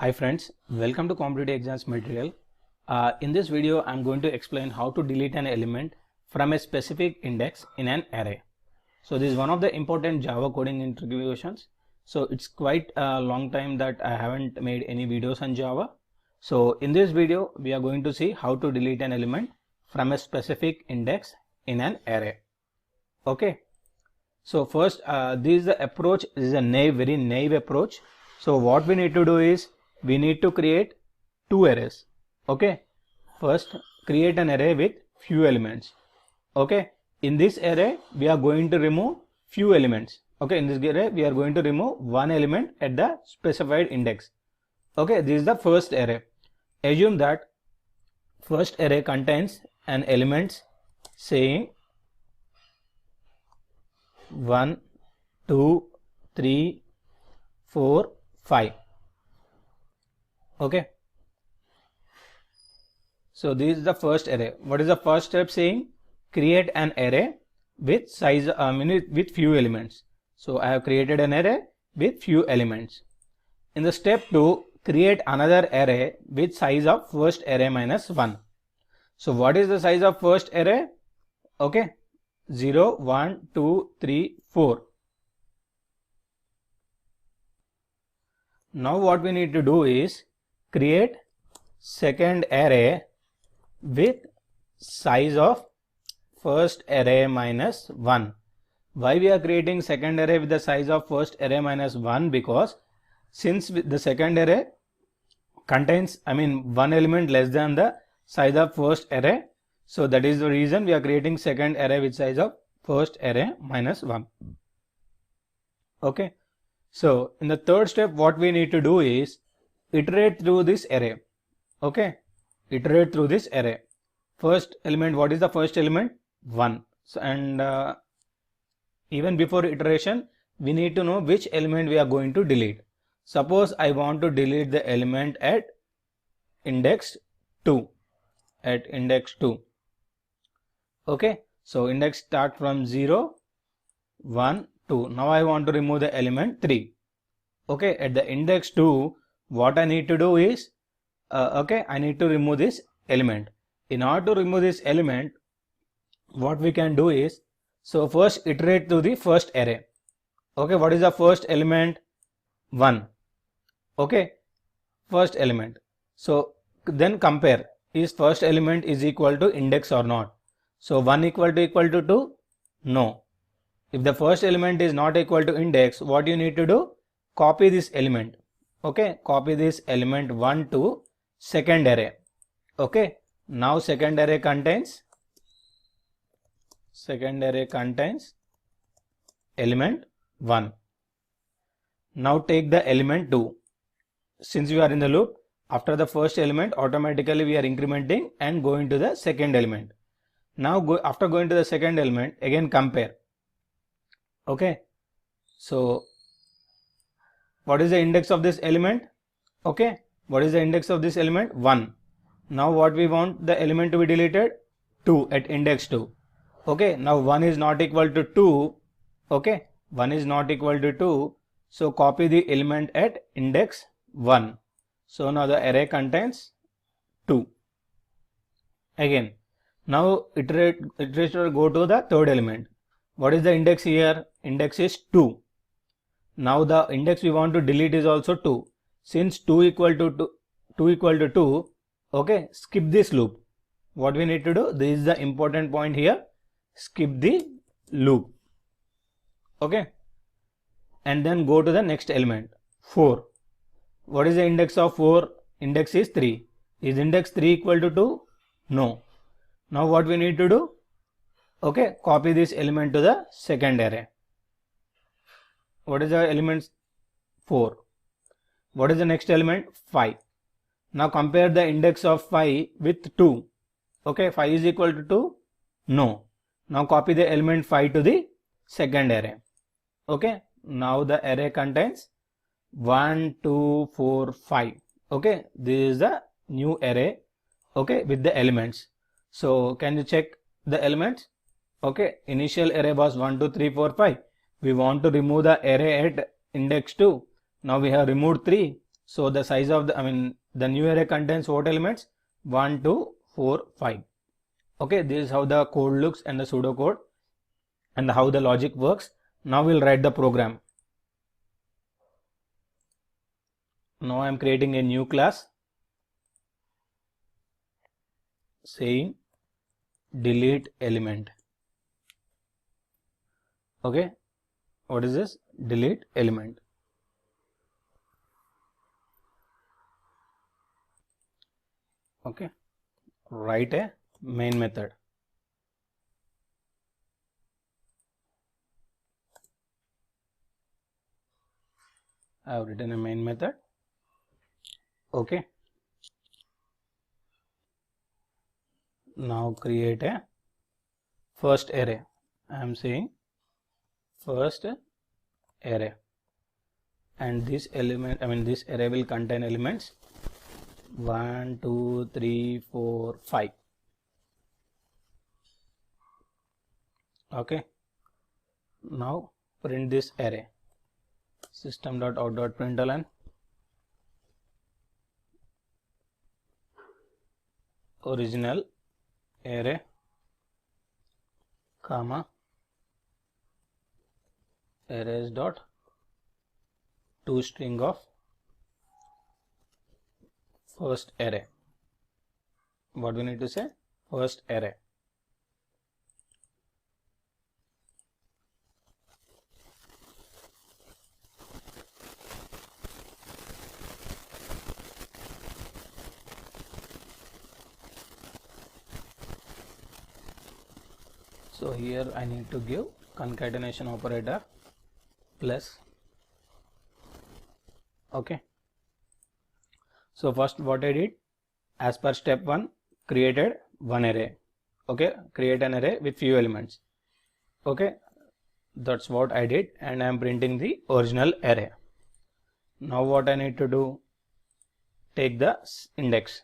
Hi friends, welcome to competitive exams material. In this video, I'm going to explain how to delete an element from a specific index in an array. So this is one of the important Java coding introductions. So it's quite a long time that I haven't made any videos on Java. So in this video, we are going to see how to delete an element from a specific index in an array. Okay. So first, this is the approach. This is a very naive approach. So what we need to do is we need to create two arrays. Okay, first create an array with few elements. Okay, in this array we are going to remove few elements. Okay, in this array we are going to remove one element at the specified index. Okay, this is the first array. Assume that first array contains an element saying 1, 2, 3, 4, 5. Okay, so this is the first array. What is the first step saying? Create an array with size with few elements. So I have created an array with few elements. In the step 2, create another array with size of first array minus 1. So what is the size of first array? Okay, 0, 1, 2, 3, 4. Now what we need to do is create second array with size of first array minus 1. Why we are creating second array with the size of first array minus 1? Because since the second array contains one element less than the size of first array, so that is the reason we are creating second array with size of first array minus 1. Okay, so in the third step what we need to do is iterate through this array. Okay, iterate through this array. First element, what is the first element? 1. So, and even before iteration we need to know which element we are going to delete. Suppose I want to delete the element at index 2. Okay, so index start from 0, 1, 2. Now I want to remove the element 3. Okay, at the index 2, what I need to do is I need to remove this element. In order to remove this element, what we can do is, so first iterate to the first array. Okay, what is the first element? 1. Okay, first element. So then compare, is first element is equal to index or not? So 1 equal to 2? No. If the first element is not equal to index, what you need to do? Copy this element. Okay, copy this element 1 to second array. Okay, now second array contains element 1. Now take the element 2. Since we are in the loop, after the first element automatically we are incrementing and going to the second element. Now after going to the second element, again compare. Okay, so what is the index of this element? Okay, what is the index of this element? 1. Now what we want the element to be deleted? 2 at index 2. Okay, now 1 is not equal to 2. Okay, 1 is not equal to 2. So copy the element at index 1. So now the array contains 2. Again, now iteration go to the third element. What is the index here? Index is 2. Now the index we want to delete is also 2. Since 2 equal to 2, okay, skip this loop. What we need to do? This is the important point here. Skip the loop. Okay, and then go to the next element 4. What is the index of 4? Index is 3. Is index 3 equal to 2? No. Now what we need to do? Okay, copy this element to the second array. What is the element? 4. What is the next element? 5. Now compare the index of 5 with 2. Okay, 5 is equal to 2? No. Now copy the element 5 to the second array. Okay, now the array contains 1, 2, 4, 5. Okay, this is the new array. Okay, with the elements. So can you check the elements? Okay, initial array was 1, 2, 3, 4, 5. We want to remove the array at index 2. Now we have removed 3. So the size of the new array contains what elements? 1, 2, 4, 5. Okay, this is how the code looks and the pseudocode and how the logic works. Now we'll write the program. Now I am creating a new class saying delete element. Okay, what is this? Delete element. Okay, write a main method. I have written a main method. Okay, now create a first array. I am saying first array, and this element, this array will contain elements 1, 2, 3, 4, 5. Okay, now print this array. System.out.println original array comma arrays dot toString of first array. What we need to say? First array. So here I need to give concatenation operator plus. Okay, so first what I did, as per step 1, created one array. Okay, create an array with few elements. Okay, that's what I did, and I am printing the original array. Now what I need to do, take the index.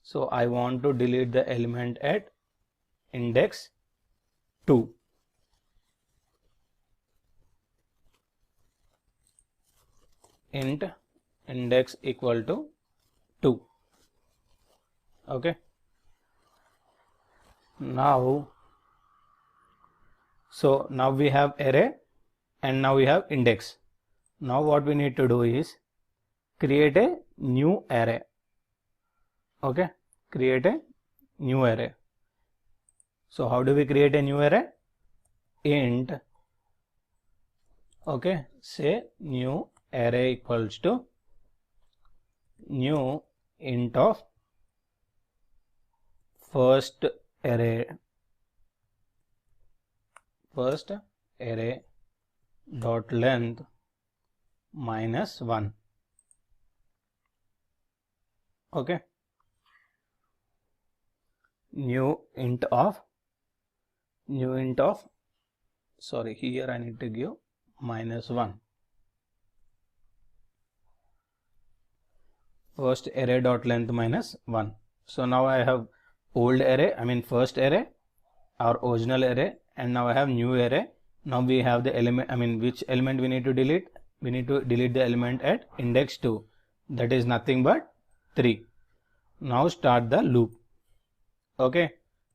So I want to delete the element at index 2. Int index equal to 2. Okay, now we have array and now we have index. Now what we need to do is create a new array. Okay, create a new array. So how do we create a new array? Int, okay, say new array equals to new int of first array dot length minus 1. Okay, new int of sorry, here I need to give minus 1. First array dot length minus 1. So now I have old array, first array, our original array, and now I have new array. Now we have the element, which element we need to delete? We need to delete the element at index 2, that is nothing but 3. Now start the loop. Okay,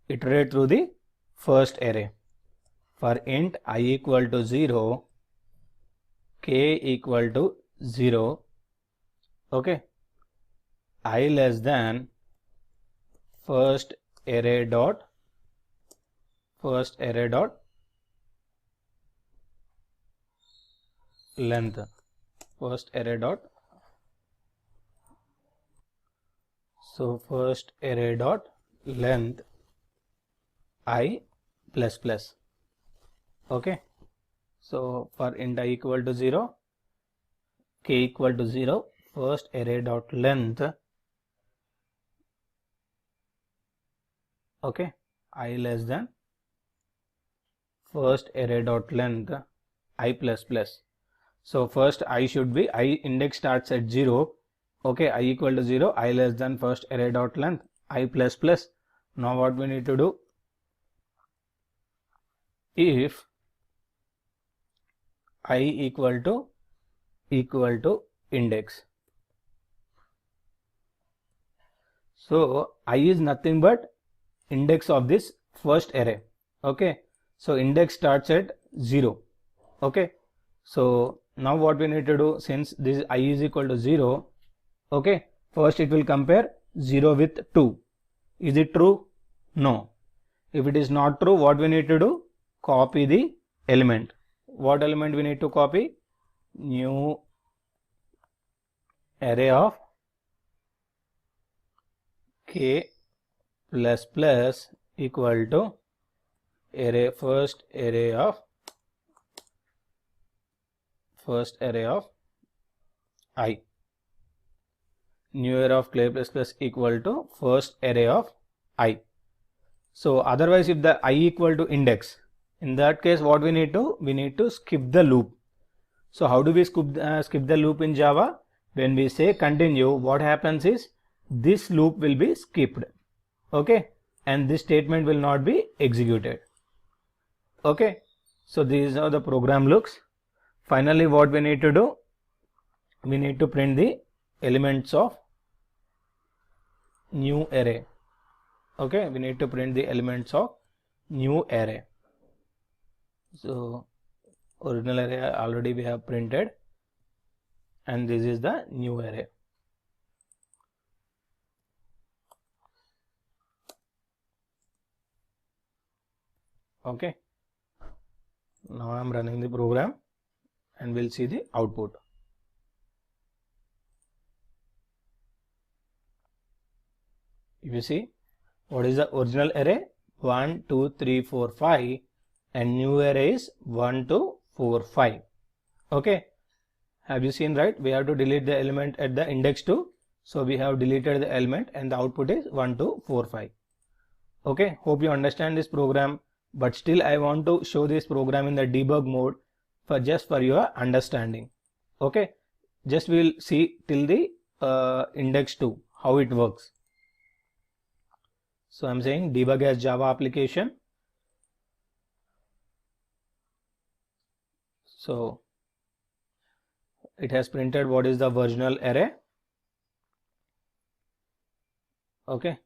iterate through the first array. For int I equal to 0, k equal to 0, okay, I less than first array dot length, first array dot, so first array dot length I plus plus. Okay, so for int I equal to 0, k equal to 0, first array dot length, okay, I less than first array dot length I plus plus. So first I should be, I index starts at 0, okay, I equal to 0, I less than first array dot length I plus plus. Now what we need to do, if I equal to equal to index. So I is nothing but index of this first array. Okay, so index starts at 0. Okay, so now what we need to do, since this I is equal to 0, okay, first it will compare 0 with 2. Is it true? No. If it is not true, what we need to do? Copy the element. What element we need to copy? New array of k plus plus equal to array first array of I. New array of k plus plus equal to first array of I. So otherwise, if the I equal to index, in that case what we need to? We need to skip the loop. So how do we skip the loop in Java? When we say continue, what happens is this loop will be skipped. Okay, and this statement will not be executed. Okay, so this is how the program looks. Finally, what we need to do? We need to print the elements of new array. Okay, we need to print the elements of new array. So original array already we have printed, and this is the new array. Okay, now I am running the program and we'll see the output. If you see, what is the original array? 1, 2, 3, 4, 5, and new array is 1, 2, 4, 5. Okay, have you seen, right? We have to delete the element at the index 2. So we have deleted the element and the output is 1, 2, 4, 5. Okay, hope you understand this program, but still I want to show this program in the debug mode just for your understanding. Okay, just we will see till the index 2 how it works. So I'm saying debug as Java application. So it has printed what is the virginal array. Okay,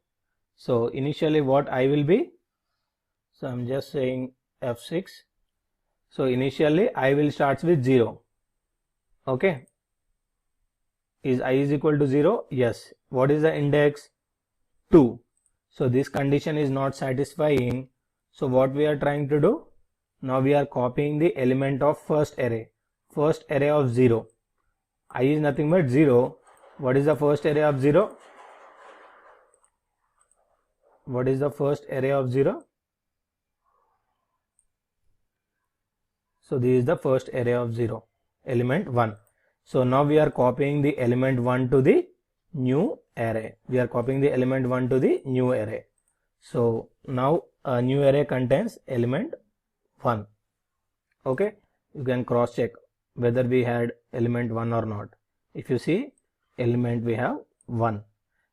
so initially what I will be, so I'm just saying F6. So initially I will start with 0. Okay, is I is equal to 0? Yes. What is the index? 2. So this condition is not satisfying. So what we are trying to do? Now we are copying the element of first array of 0. I is nothing but 0. What is the first array of 0? What is the first array of 0? So this is the first array of 0, element 1. So now we are copying the element 1 to the new array. We are copying the element 1 to the new array. So now a new array contains element 1. Okay, you can cross check whether we had element 1 or not. If you see element, we have 1.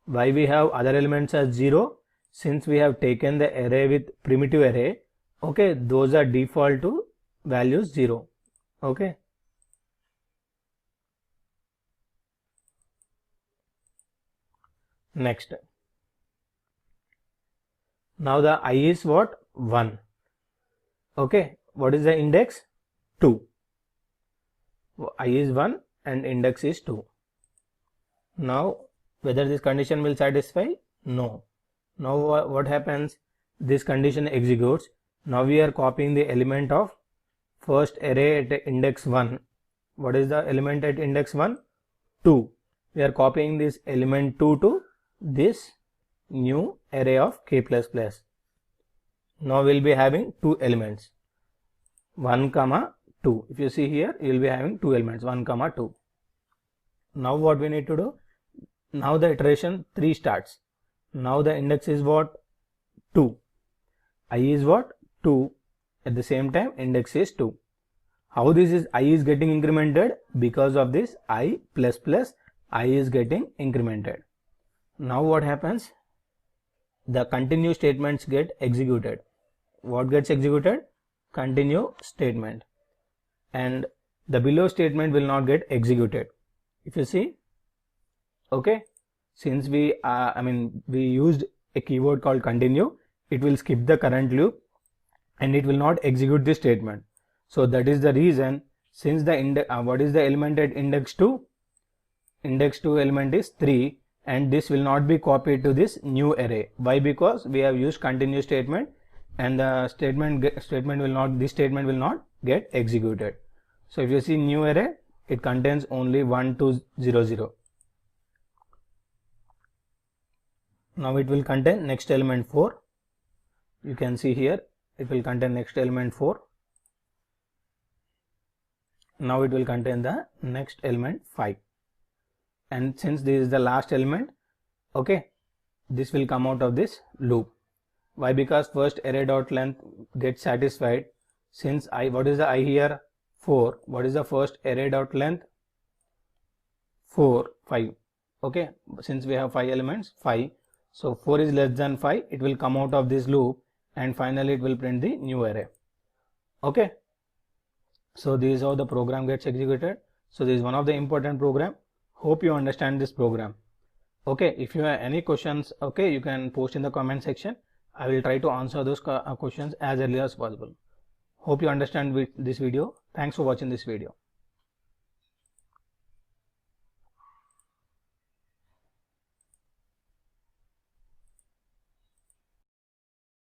Why we have other elements as 0? Since we have taken the array with primitive array, okay, those are default to values 0. Okay, next, now the I is what? 1. Okay, what is the index? 2. I is 1 and index is 2. Now whether this condition will satisfy? No. Now what happens? This condition executes. Now we are copying the element of first array at index 1. What is the element at index 1? 2. We are copying this element 2 to this new array of k plus plus. Now we will be having 2 elements, 1 comma 2. If you see here, you will be having 2 elements, 1 comma 2. Now what we need to do? Now the iteration 3 starts. Now the index is what? 2. I is what? 2. At the same time index is 2. How this is I is getting incremented? Because of this I plus plus I is getting incremented. Now what happens? The continue statements get executed. What gets executed? Continue statement. And the below statement will not get executed. If you see, okay, since we used a keyword called continue, it will skip the current loop and it will not execute this statement. So that is the reason, since the what is the element at index 2? Index 2 element is 3, and this will not be copied to this new array. Why? Because we have used continue statement, and the this statement will not get executed. So if you see new array, it contains only 1 2 0 0. Now it will contain next element 4. You can see here it will contain next element 4. Now it will contain the next element 5. And since this is the last element, okay, this will come out of this loop. Why? Because first array dot length gets satisfied. Since what is the I here? 4. What is the first array dot length? 4 5. Okay, since we have 5 elements, 5. So 4 is less than 5. It will come out of this loop, and finally it will print the new array. Okay, so this is how the program gets executed. So this is one of the important program. Hope you understand this program. Okay, if you have any questions, okay, you can post in the comment section. I will try to answer those questions as early as possible. Hope you understand this video. Thanks for watching this video.